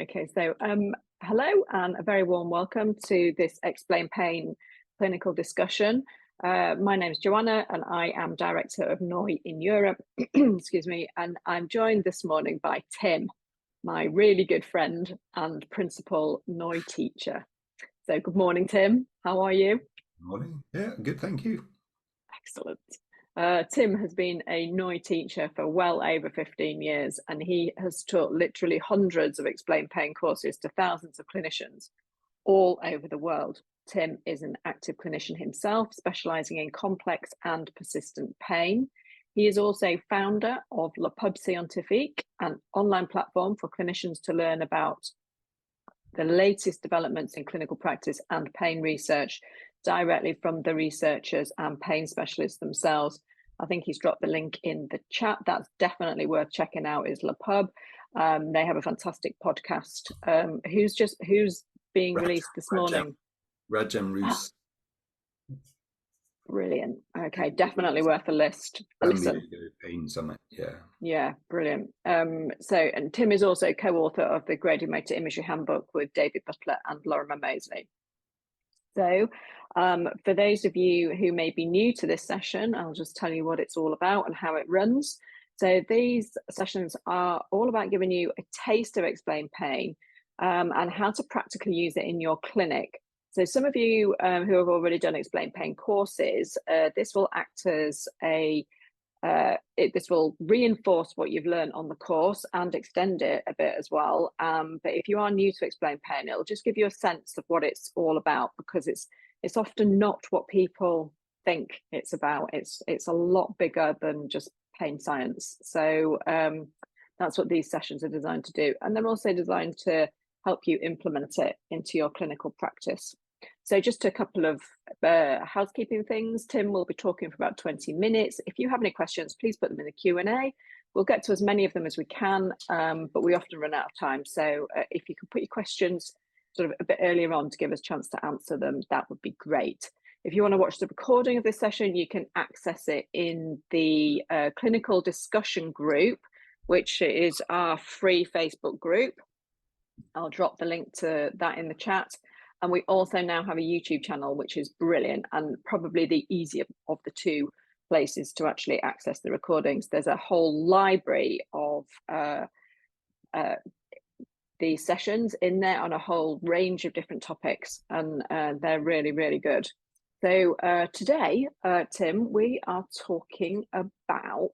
Okay, so hello and a very warm welcome to this Explain Pain clinical discussion. My name is Joanna and I am Director of NOI in Europe, excuse me, and I'm joined this morning by Tim, my really good friend and principal NOI teacher. So good morning, Tim. How are you? Morning. Yeah, good, thank you. Excellent. Tim has been a NOI teacher for well over 15 years, and he has taught literally hundreds of Explain Pain courses to thousands of clinicians all over the world. Tim is an active clinician himself, specialising in complex and persistent pain. He is also founder of Le Pub Scientifique, an online platform for clinicians to learn about the latest developments in clinical practice and pain research directly from the researchers and pain specialists themselves. I think he's dropped the link in the chat. That's definitely worth checking out, is Le Pub. They have a fantastic podcast. Who's being released this morning? Rajem Roos. Brilliant. Okay, definitely worth a listen. Pain Summit. Yeah. Yeah, brilliant. And Tim is also co-author of the Graded Motor Imagery Handbook with David Butler and Lorimer Moseley. So for those of you who may be new to this session, I'll just tell you what it's all about and how it runs. So these sessions are all about giving you a taste of Explain Pain and how to practically use it in your clinic. So some of you who have already done Explain Pain courses, this will act as this will reinforce what you've learned on the course and extend it a bit as well. But if you are new to Explain Pain, it'll just give you a sense of what it's all about, because it's often not what people think it's about. It's a lot bigger than just pain science. So that's what these sessions are designed to do. And they're also designed to help you implement it into your clinical practice. So just a couple of housekeeping things. Tim will be talking for about 20 minutes. If you have any questions, please put them in the Q&A. We'll get to as many of them as we can, but we often run out of time. So if you can put your questions sort of a bit earlier on to give us a chance to answer them, that would be great. If you want to watch the recording of this session, you can access it in the clinical discussion group, which is our free Facebook group. I'll drop the link to that in the chat. And we also now have a YouTube channel, which is brilliant and probably the easier of the two places to actually access the recordings. There's a whole library of the sessions in there on a whole range of different topics, and they're really, really good. So today, Tim, we are talking about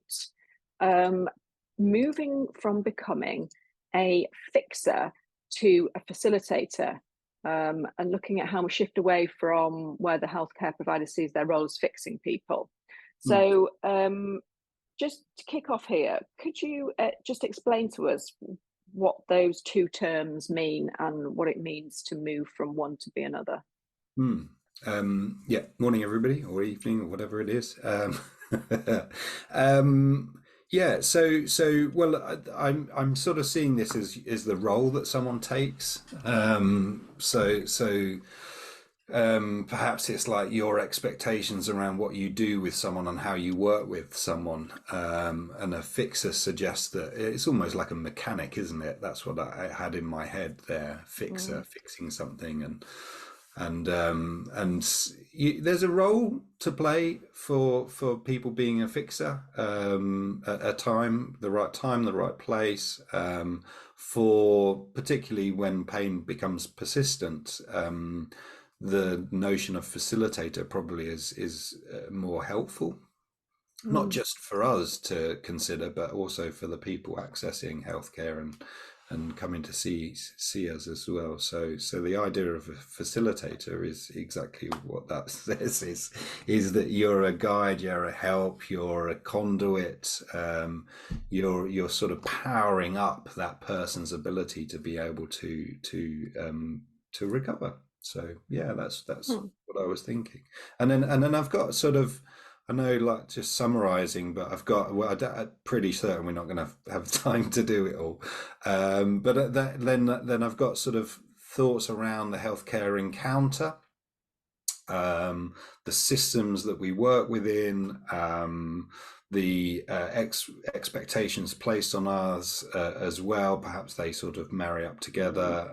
moving from becoming a fixer to a facilitator. And looking at how we shift away from where the healthcare provider sees their role as fixing people. So just to kick off here, could you just explain to us what those two terms mean and what it means to move from one to be another? Yeah, morning everybody, or evening, or whatever it is. Yeah, so well, I'm sort of seeing this as the role that someone takes. Perhaps it's like your expectations around what you do with someone and how you work with someone. And a fixer suggests that it's almost like a mechanic, isn't it? That's what I had in my head there. Fixer, fixing something, and there's a role to play for people being a fixer at a time, the right place, for particularly when pain becomes persistent. The notion of facilitator probably is more helpful, not just for us to consider, but also for the people accessing healthcare and coming to see us as well. So the idea of a facilitator is exactly what that says, is that you're a guide, you're a help, you're a conduit, you're sort of powering up that person's ability to be able to recover. So yeah, that's what I was thinking. And then I've got sort of, I know, like, just summarizing, but I'm pretty certain we're not going to have time to do it all. But then I've got sort of thoughts around the healthcare encounter, the systems that we work within, the expectations placed on us as well. Perhaps they sort of marry up together.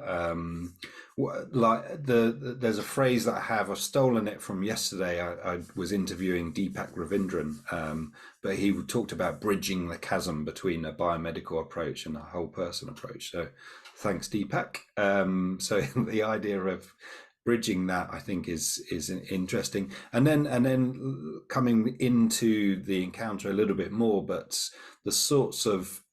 There's a phrase that I have. I've stolen it from yesterday. I was interviewing Deepak Ravindran, but he talked about bridging the chasm between a biomedical approach and a whole person approach. So, thanks, Deepak. So the idea of bridging that, I think, is interesting, and then coming into the encounter a little bit more, but the sorts of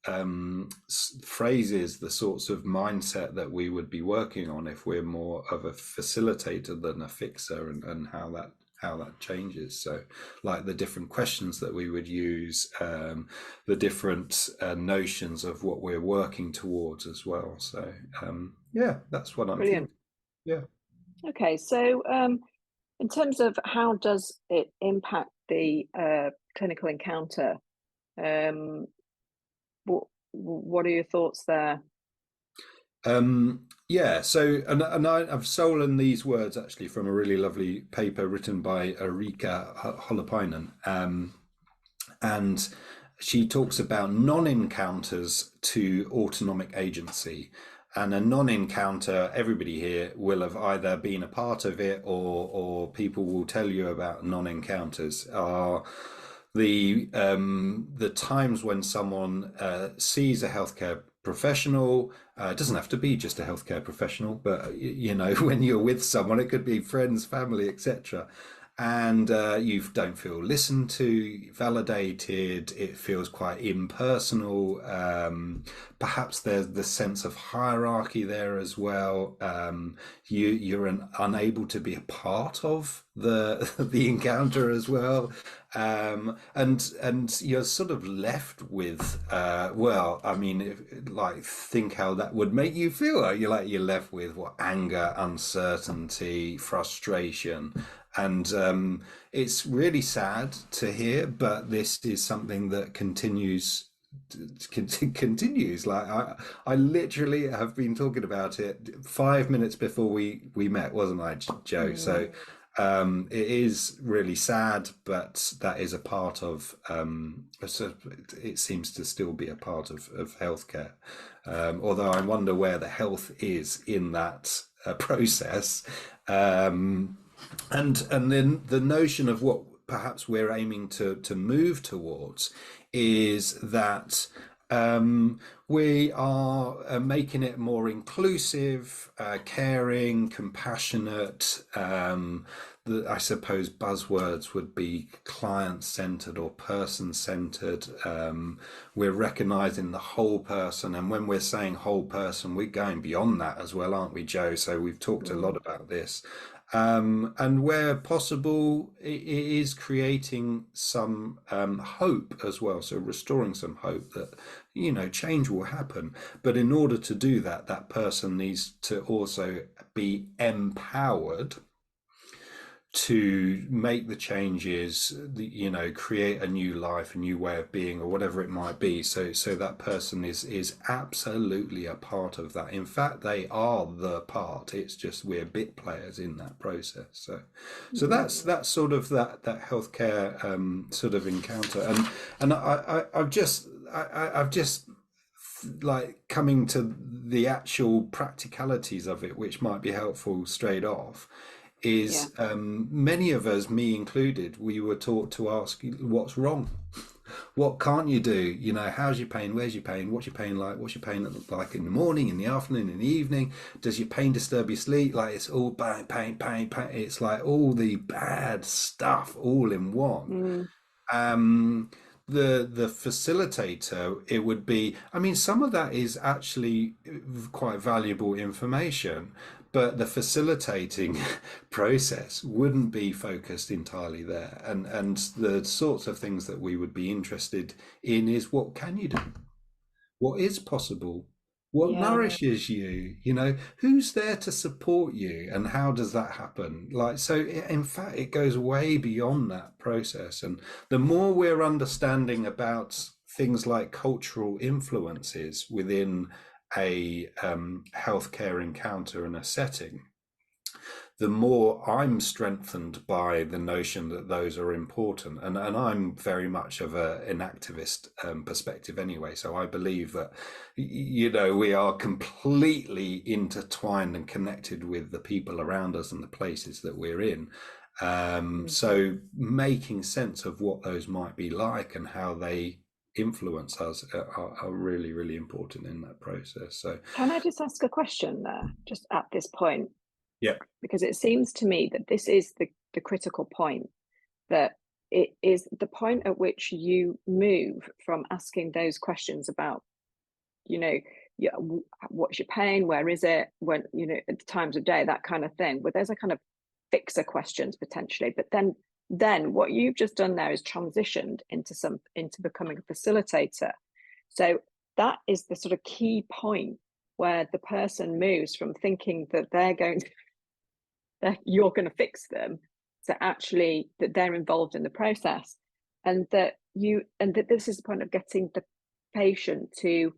phrases, the sorts of mindset that we would be working on if we're more of a facilitator than a fixer, and how that changes. So, like the different questions that we would use, the different notions of what we're working towards as well. So yeah, that's what I'm Brilliant. thinking. Yeah. Okay, so in terms of how does it impact the clinical encounter, what are your thoughts there? Yeah, so and I've stolen these words actually from a really lovely paper written by Erika Holopainen, and she talks about non-encounters to autonomic agency. And a non-encounter, everybody here will have either been a part of it, or people will tell you about non-encounters are the times when someone sees a healthcare professional. It doesn't have to be just a healthcare professional, but you know, when you're with someone, it could be friends, family, etc. And you don't feel listened to, validated. It feels quite impersonal. Perhaps there's the sense of hierarchy there as well. You're unable to be a part of the encounter as well, and you're sort of left with well, I mean, think how that would make you feel. You're left with what? Anger, uncertainty, frustration. And it's really sad to hear, but this is something that continues. Like I literally have been talking about it 5 minutes before we met, wasn't I, Joe? So it is really sad, but that is a part of. It seems to still be a part of healthcare, although I wonder where the health is in that process. And then the notion of what perhaps we're aiming to move towards is that we are making it more inclusive, caring, compassionate. I suppose buzzwords would be client-centered or person-centered. We're recognizing the whole person, and when we're saying whole person, we're going beyond that as well, aren't we, Joe? So we've talked a lot about this. And where possible, it is creating some hope as well. So restoring some hope that, you know, change will happen. But in order to do that, that person needs to also be empowered to make the changes, you know, create a new life, a new way of being, or whatever it might be. So that person is absolutely a part of that. In fact, they are the part. It's just we're bit players in that process. So that's sort of that healthcare sort of encounter. And I've just like coming to the actual practicalities of it, which might be helpful straight off, is many of us, me included, we were taught to ask what's wrong, what can't you do, you know, how's your pain, where's your pain, what's your pain like, what's your pain like in the morning, in the afternoon, in the evening, does your pain disturb your sleep? Like, it's all pain. It's like all the bad stuff all in one. The facilitator, it would be, I mean, some of that is actually quite valuable information, but the facilitating process wouldn't be focused entirely there. And the sorts of things that we would be interested in is, what can you do? What is possible? What nourishes you? You know, who's there to support you, and how does that happen? Like, so in fact, it goes way beyond that process. And the more we're understanding about things like cultural influences within a healthcare encounter and a setting, the more I'm strengthened by the notion that those are important. And I'm very much of an activist perspective anyway. So I believe that, we are completely intertwined and connected with the people around us and the places that we're in. So making sense of what those might be like and how they influence us are really, really important in that process. So can I just ask a question there, just at this point? yeah. Because it seems to me that this is the critical point, that it is the point at which you move from asking those questions about, yeah, what's your pain, where is it, when, at the times of day, that kind of thing, where there's a kind of fixer questions potentially, but then what you've just done there is transitioned into becoming a facilitator. So that is the sort of key point where the person moves from thinking that you're going to fix them, to actually that they're involved in the process, and that this is the point of getting the patient to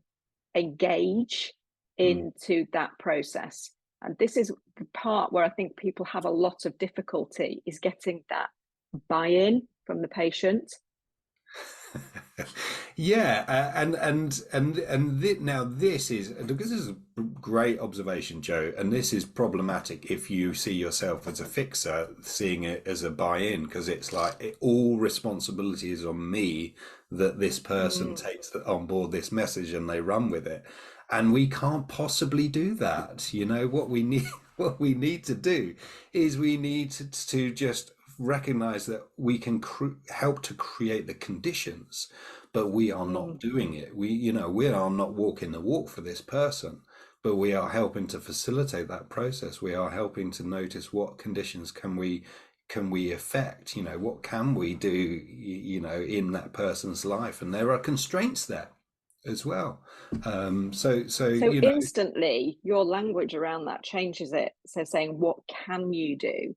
engage into that process. And this is the part where I think people have a lot of difficulty, is getting that buy-in from the patient. Yeah, now this is, because this is a great observation, Joe, and this is problematic if you see yourself as a fixer, seeing it as a buy-in, because it's like all responsibility is on me, that this person takes on board this message and they run with it, and we can't possibly do that. What we need to do is we need to just recognize that we can help to create the conditions, but we are not doing it. We are not walking the walk for this person, but we are helping to facilitate that process. We are helping to notice what conditions can we affect, what can we do, in that person's life, and there are constraints there as well. So instantly your language around that changes it. So saying, what can you do,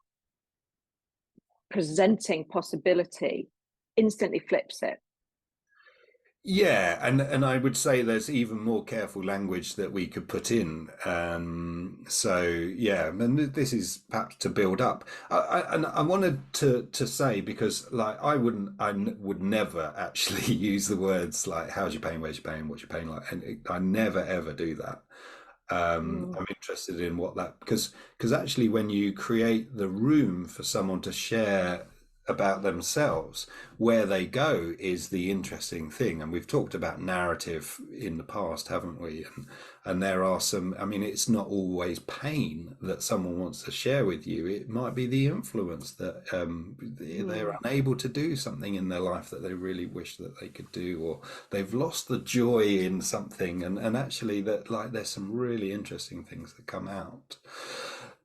presenting possibility, instantly flips it. Yeah, and I would say there's even more careful language that we could put in. So yeah, and this is perhaps to build up. And I wanted to say, because like I would never actually use the words like how's your pain, where's your pain, what's your pain like, and I never ever do that. I'm interested in what that, because actually when you create the room for someone to share about themselves, where they go is the interesting thing. And we've talked about narrative in the past, haven't we? And there are some, I mean, it's not always pain that someone wants to share with you. It might be the influence that they're unable to do something in their life that they really wish that they could do, or they've lost the joy in something, and actually that, like, there's some really interesting things that come out.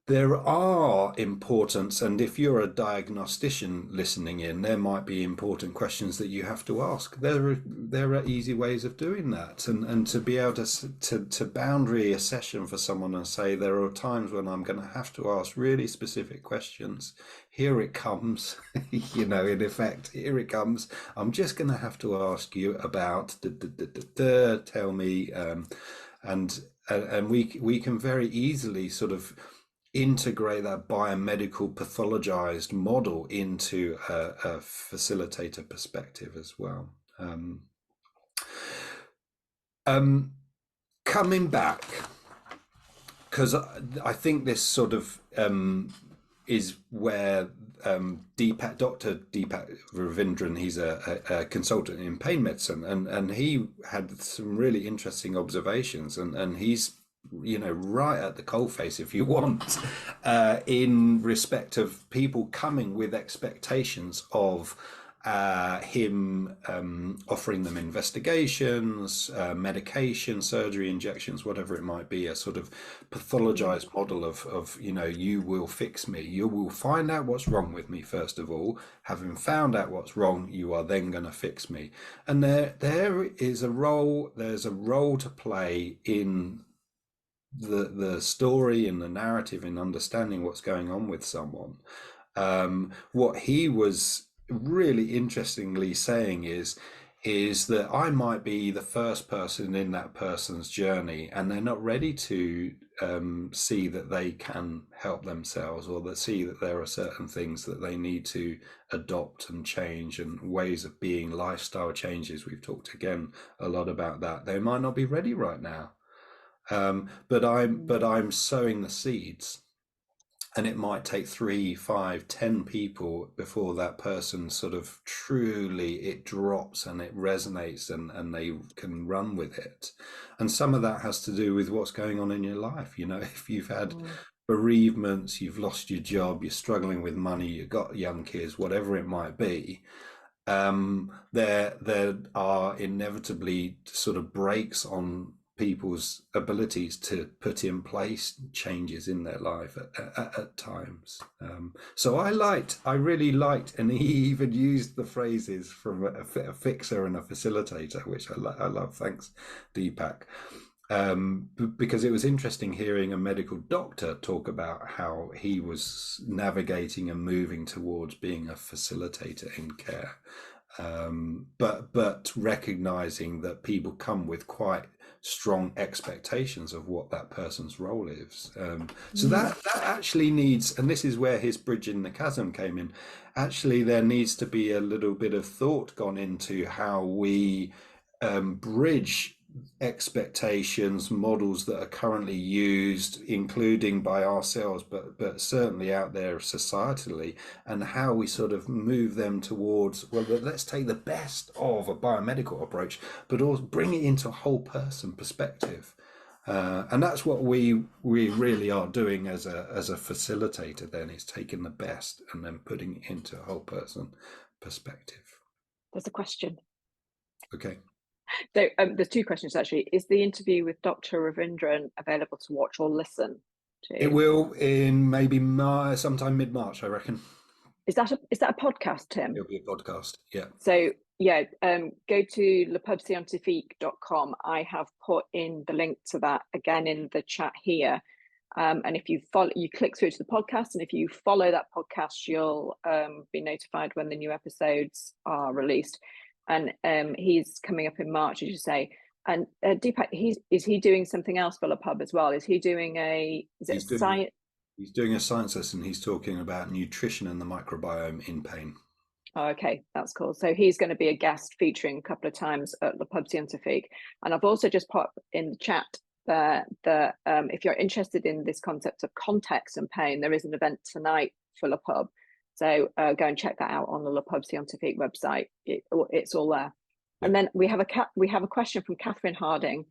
There are importance, and if you're a diagnostician listening in, there might be important questions that you have to ask. There are easy ways of doing that, and to be able to boundary a session for someone and say, there are times when I'm going to have to ask really specific questions. Here it comes, in effect, here it comes. I'm just going to have to ask you about, tell me, and we can very easily sort of integrate that biomedical pathologized model into a facilitator perspective as well. Coming back, because I think this sort of is where Dr. Deepak Ravindran, he's a consultant in pain medicine, and he had some really interesting observations, and he's right at the coalface, if you want, in respect of people coming with expectations of him offering them investigations, medication, surgery, injections, whatever it might be, a sort of pathologized model of you will fix me, you will find out what's wrong with me first of all, having found out what's wrong, you are then going to fix me. And there's a role to play in the story and the narrative in understanding what's going on with someone. What he was really interestingly saying is is that I might be the first person in that person's journey, and they're not ready to see that they can help themselves, or that see that there are certain things that they need to adopt and change, and ways of being, lifestyle changes. We've talked again a lot about that. They might not be ready right now, but I'm sowing the seeds. And it might take 3, 5, 10 people before that person sort of truly, it drops and it resonates, and they can run with it. And some of that has to do with what's going on in your life. You know, if you've had bereavements, you've lost your job, you're struggling with money, you've got young kids, whatever it might be, there are inevitably sort of breaks on people's abilities to put in place changes in their life at times. So I really liked, and he even used the phrases from a fixer and a facilitator, which I love. Thanks, Deepak. Because it was interesting hearing a medical doctor talk about how he was navigating and moving towards being a facilitator in care. But recognizing that people come with quite strong expectations of what that person's role is. So that actually needs, and this is where his bridging the chasm came in, actually there needs to be a little bit of thought gone into how we bridge expectations, models that are currently used, including by ourselves, but certainly out there societally, and how we sort of move them towards, well, let's take the best of a biomedical approach, but also bring it into a whole person perspective. And that's what we really are doing as a facilitator, then, is taking the best and then putting it into a whole person perspective. There's a question. Okay. So there's 2 questions actually. Is the interview with Dr. Ravindran available to watch or listen to? It will in maybe sometime mid-March, I reckon. Is that a podcast, Tim? It'll be a podcast, yeah. So yeah, go to lepubscientifique.com. I have put in the link to that again in the chat here. And if you click through to the podcast, and if you follow that podcast, you'll be notified when the new episodes are released. And he's coming up in March, as you say. And Deepak, is he doing something else for LePub as well? Is he doing science? He's doing a science lesson. He's talking about nutrition and the microbiome in pain. Oh, okay, that's cool. So he's going to be a guest featuring a couple of times at LePub Scientifique. And I've also just put in the chat that if you're interested in this concept of context and pain, there is an event tonight for LePub. So go and check that out on the LePub Scientifique website. It's all there. Yeah. And then we have a question from Catherine Harding.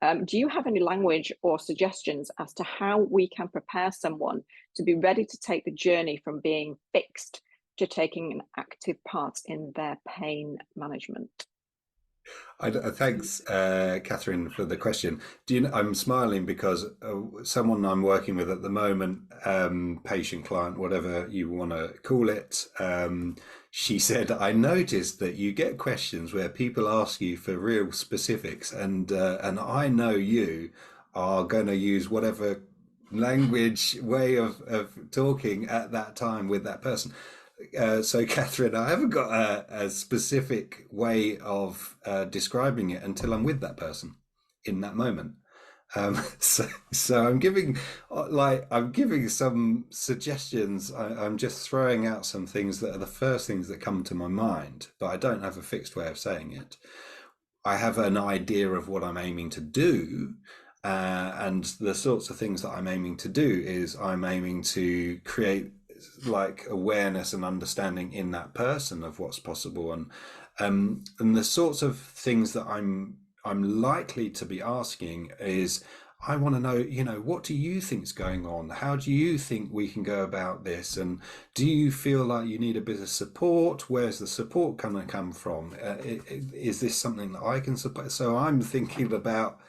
Do you have any language or suggestions as to how we can prepare someone to be ready to take the journey from being fixed to taking an active part in their pain management? Thanks, Catherine, for the question. I'm smiling because someone I'm working with at the moment, patient, client, whatever you want to call it, she said, I noticed that you get questions where people ask you for real specifics, and I know you are going to use whatever language, way of talking at that time with that person. So Catherine, I haven't got a specific way of describing it until I'm with that person in that moment. So I'm giving some suggestions. I'm just throwing out some things that are the first things that come to my mind, but I don't have a fixed way of saying it. I have an idea of what I'm aiming to do. And the sorts of things that I'm aiming to do is I'm aiming to create like awareness and understanding in that person of what's possible, and the sorts of things that I'm likely to be asking is, I want to know, what do you think's going on? How do you think we can go about this? And do you feel like you need a bit of support? Where's the support going to come from? Is this something that I can support? So I'm thinking about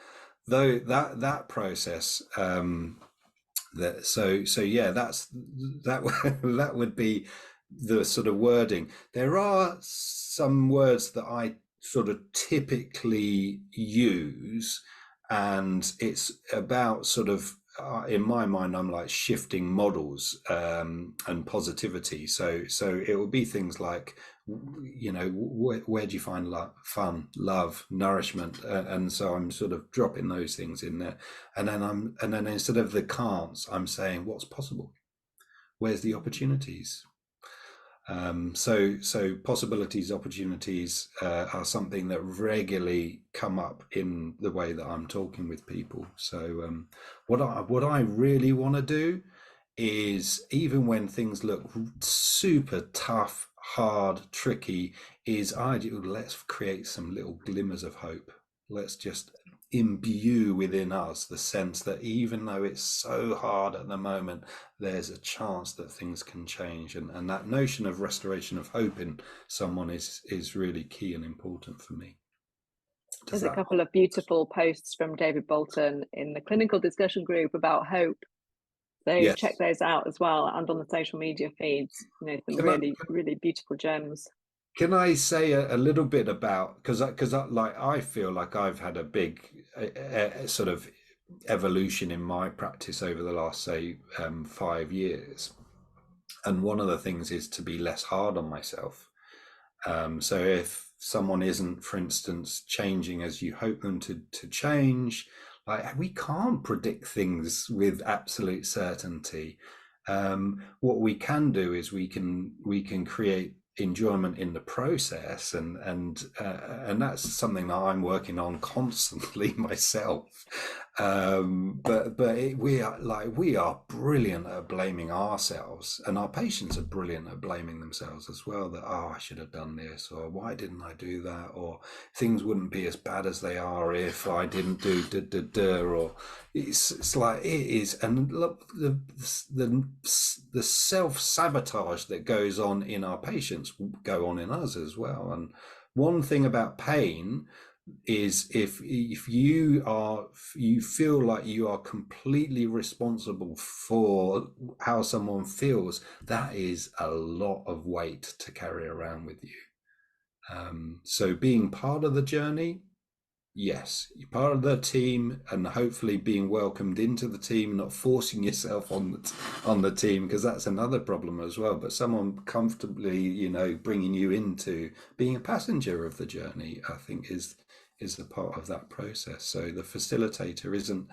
that process. That would be the sort of wording. There are some words that I sort of typically use, and it's about sort of in my mind, I'm like shifting models and positivity. So it will be things like, you know, where do you find fun, love, nourishment? And so I'm sort of dropping those things in there, and then instead of the can'ts, I'm saying what's possible. Where's the opportunities? So possibilities, opportunities are something that regularly come up in the way that I'm talking with people. So what I really want to do is, even when things look super tough, hard, tricky, is let's create some little glimmers of hope. Let's just imbue within us the sense that even though it's so hard at the moment, there's a chance that things can change. And that notion of restoration of hope in someone is really key and important for me. There's a couple of beautiful posts from David Bolton in the clinical discussion group about hope. So yes. check those out as well, and on the social media feeds, you know, some really beautiful gems. Can I say a little bit about, because I feel like I've had a big sort of evolution in my practice over the last, say, 5 years, and one of the things is to be less hard on myself. So if someone isn't, for instance, changing as you hope them to change, like, we can't predict things with absolute certainty. What we can do is we can create enjoyment in the process, and that's something that I'm working on constantly myself. We are brilliant at blaming ourselves, and our patients are brilliant at blaming themselves as well, that, oh, I should have done this, or why didn't I do that, or things wouldn't be as bad as they are if I didn't do or it's like it is. And look, the self-sabotage that goes on in our patients go on in us as well. And one thing about pain is, if you feel like you are completely responsible for how someone feels, that is a lot of weight to carry around with you. So being part of the journey, yes, you're part of the team, and hopefully being welcomed into the team, not forcing yourself on the team, because that's another problem as well. But someone comfortably, you know, bringing you into being a passenger of the journey, I think is a part of that process. So the facilitator isn't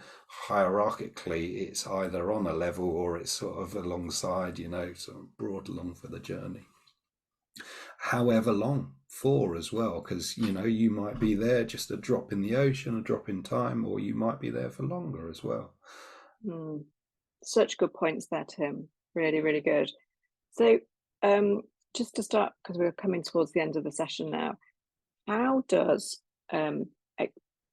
hierarchically, it's either on a level or it's sort of alongside, you know, sort of brought along for the journey, however long for as well, because, you know, you might be there just a drop in the ocean, a drop in time, or you might be there for longer as well. Such good points there, Tim. Really good. So just to start, because we're coming towards the end of the session now, how does the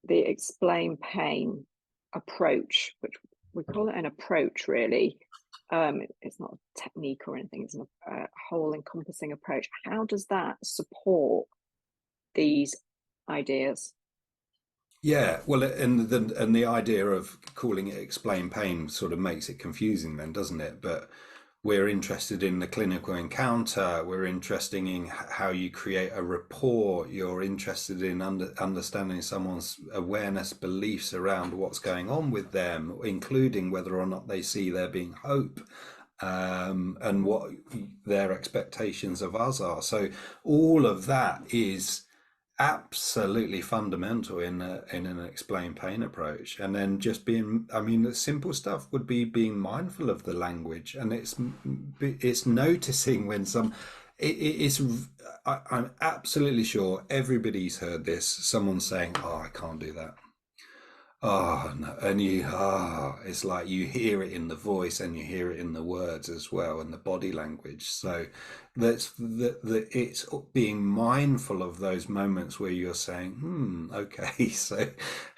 explain pain approach, which we call it an approach really, it's not a technique or anything, it's a whole encompassing approach, how does that support these ideas? Yeah, well, and the idea of calling it explain pain sort of makes it confusing then, doesn't it? But we're interested in the clinical encounter, we're interested in how you create a rapport, you're interested in understanding someone's awareness, beliefs around what's going on with them, including whether or not they see there being hope, and what their expectations of us are. So all of that is absolutely fundamental in an explain pain approach. And then just being, I mean, the simple stuff would be being mindful of the language, and it's noticing when I'm absolutely sure everybody's heard this, someone saying, oh, I can't do that. Oh no, and it's like you hear it in the voice and you hear it in the words as well, and the body language. So it's being mindful of those moments where you're saying, okay, so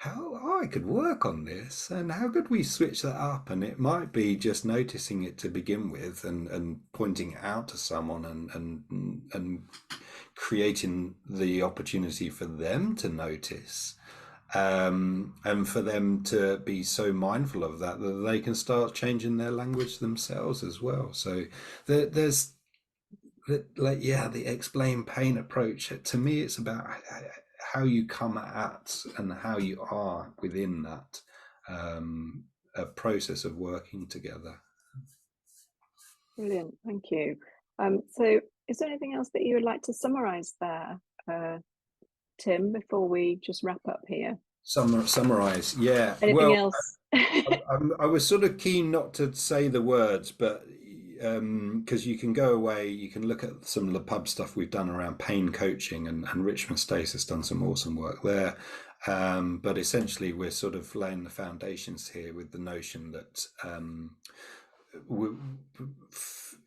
I could work on this, and how could we switch that up? And it might be just noticing it to begin with, and pointing it out to someone, and creating the opportunity for them to notice. And for them to be so mindful of that they can start changing their language themselves as well. So there's the explain pain approach. To me, it's about how you come at and how you are within that a process of working together. Brilliant, thank you. So is there anything else that you would like to summarize there, Tim, before we just wrap up here? Summarize, yeah. Anything Well, else? I was sort of keen not to say the words, but because you can go away, you can look at some of the pub stuff we've done around pain coaching, and Richmond Stace has done some awesome work there. But essentially, we're sort of laying the foundations here with the notion that we're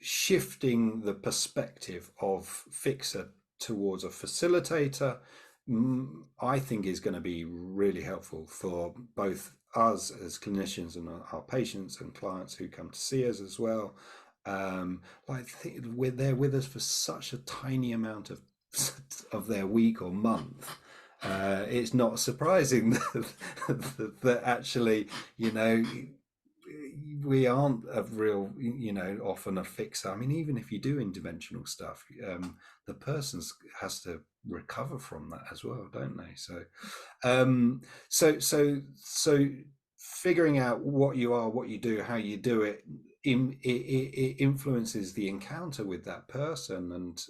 shifting the perspective of fixer towards a facilitator, I think is going to be really helpful for both us as clinicians and our patients and clients who come to see us as well. I think they're with us for such a tiny amount of their week or month. It's not surprising that actually, you know, we aren't a real, you know, often a fixer. I mean, even if you do interventional stuff, the person has to recover from that as well, don't they? So figuring out what you are, what you do, how you do it, it influences the encounter with that person, and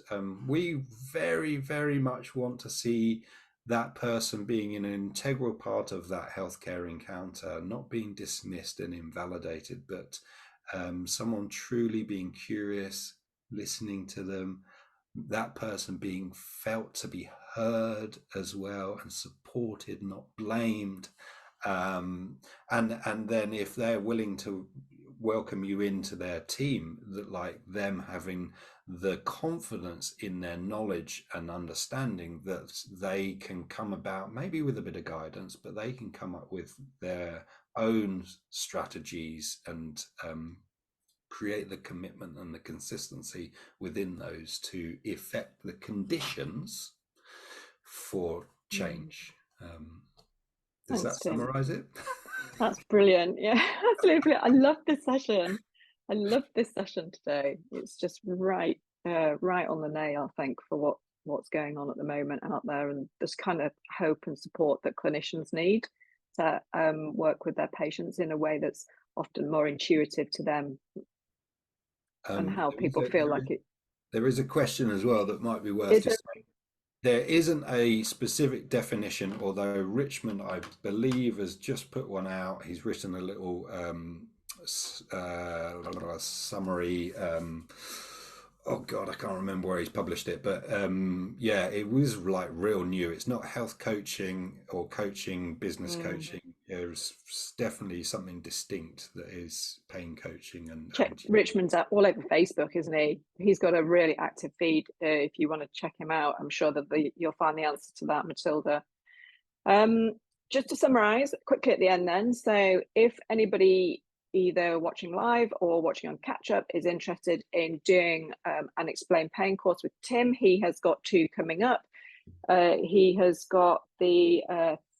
we very, very much want to see that person being an integral part of that healthcare encounter, not being dismissed and invalidated, but someone truly being curious, listening to them, that person being felt to be heard as well and supported, not blamed. And then if they're willing to welcome you into their team, that like them having the confidence in their knowledge and understanding that they can come about, maybe with a bit of guidance, but they can come up with their own strategies and create the commitment and the consistency within those to effect the conditions for change. Does Thanks, that Tim. summarize it? That's brilliant. Yeah, absolutely. I love this session. I love this session today. It's just right, right on the nail, I think, for what's going on at the moment out there, and this kind of hope and support that clinicians need to work with their patients in a way that's often more intuitive to them, and how people feel like it. There is a question as well that might be worth Is it just saying. There isn't a specific definition, although Richmond, I believe, has just put one out. He's written a little summary. Oh God, I can't remember where he's published it, but yeah, it was like real new. It's not health coaching or coaching, business coaching. There's definitely something distinct that is pain coaching check and Richmond's all over Facebook, isn't he? He's got a really active feed. If you want to check him out, I'm sure that you'll find the answer to that, Matilda. Just to summarize quickly at the end then, so if anybody either watching live or watching on catch up is interested in doing an explain pain course with Tim, he has got two coming up. He has got the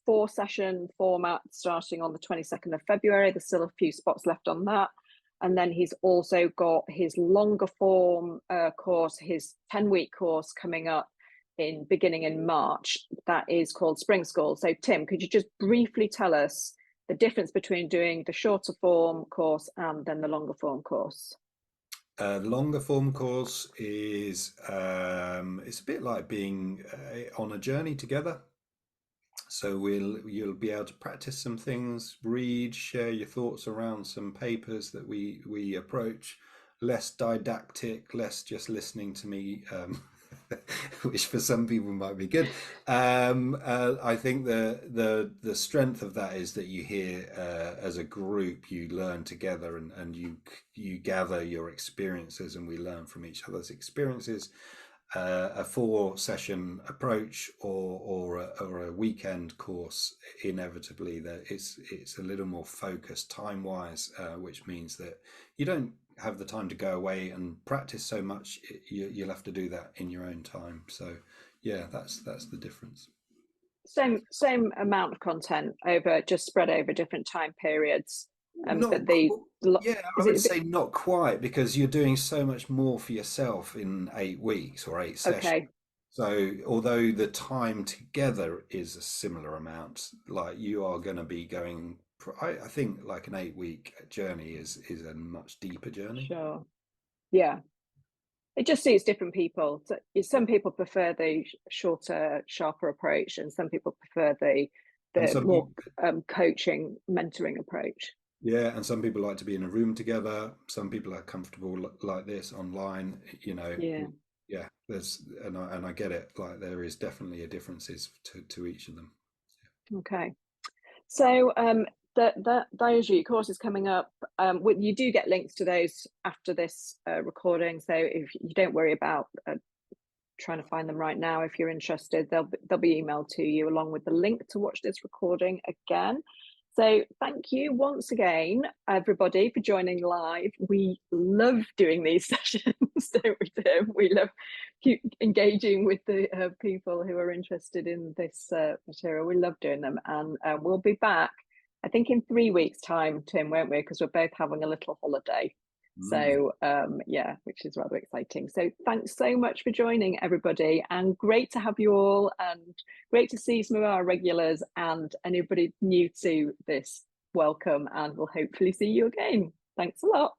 4-session format starting on the 22nd of February. There's still a few spots left on that. And then he's also got his longer form course, his 10-week course coming up beginning in March. That is called Spring School. So Tim, could you just briefly tell us the difference between doing the shorter form course and then the longer form course? Longer form course is it's a bit like being on a journey together. So you'll be able to practice some things, read, share your thoughts around some papers that we approach, less didactic, less just listening to me, which for some people might be good. I think the strength of that is that you hear as a group, you learn together, and you gather your experiences, and we learn from each other's experiences. A 4-session approach or a weekend course, inevitably that it's a little more focused time wise, which means that you don't have the time to go away and practice so much. You'll have to do that in your own time. So yeah, that's the difference. Same amount of content just spread over different time periods. Not Yeah, I would say not quite, because you're doing so much more for yourself in 8 weeks or 8 sessions. Okay. So although the time together is a similar amount, like you are going to be going, I think like an 8-week journey is a much deeper journey. Sure. Yeah. It just suits different people. So some people prefer the shorter, sharper approach, and some people prefer And the some more people, coaching, mentoring approach. yeah, and some people like to be in a room together. Some people are comfortable like this online. Yeah. Yeah. And I get it. Like there is definitely a differences to each of them. Okay. So those are your courses coming up. You do get links to those after this recording. So if you don't worry about trying to find them right now, if you're interested, they'll be emailed to you along with the link to watch this recording again. So thank you once again, everybody, for joining live. We love doing these sessions, don't we, Tim? We love engaging with the people who are interested in this material. We love doing them, and we'll be back, I think, in 3 weeks' time, Tim, won't we? Because we're both having a little holiday. So yeah, which is rather exciting. So thanks so much for joining, everybody, and great to have you all, and great to see some of our regulars, and anybody new to this, welcome, and we'll hopefully see you again. Thanks a lot.